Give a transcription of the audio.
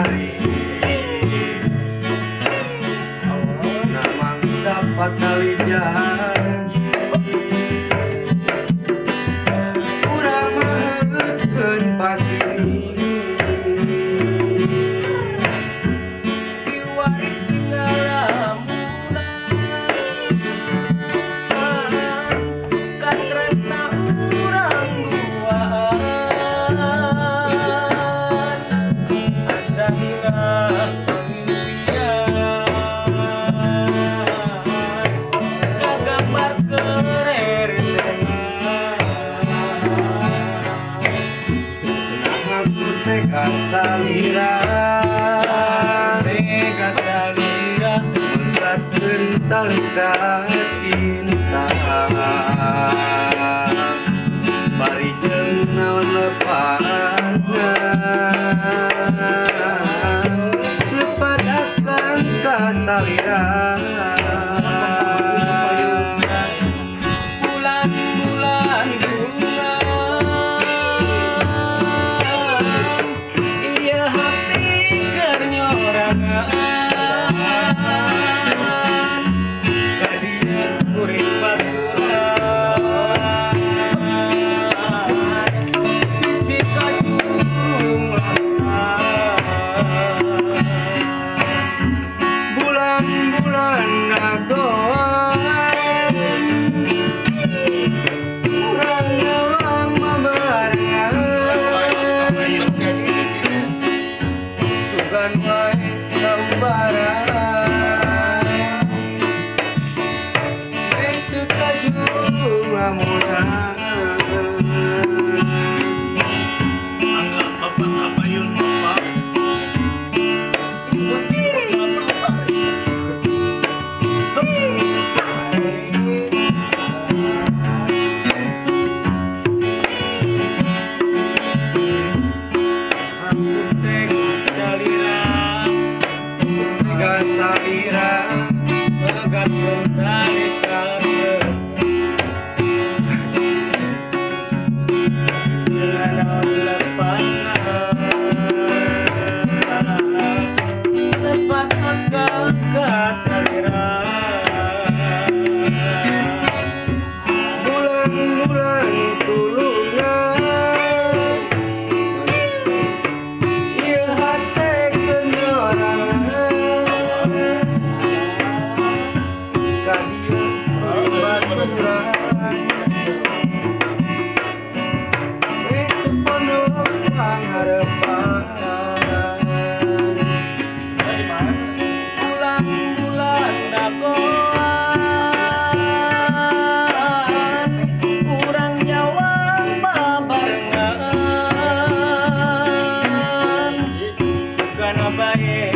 kamari namang dapat kali janji urang maheutkeun pasini diwari tinggal lamunan katresna urang duaan asahina kagambar kereresengan nah aku teh kasalira mengkakeun talika cinta bari jeung naon lepat akan kasalira bulan-bulan bulan ieu hati keur nyorangan ka dieu kuring baturan bisi kajung bulan-bulan nagoan urang nyawang mabarengan sugan wae gambaran itu kajung lamunan Angga bapak apa yun bapak? aku teh salira tega salira begatkeun talika naon lepas akal salira bulan-bulan tulungan ieu hate kenyorangan ka dieu baturan sepenuh pangharepan bulan-bulan dagoan urang nyawang babarengan kana bae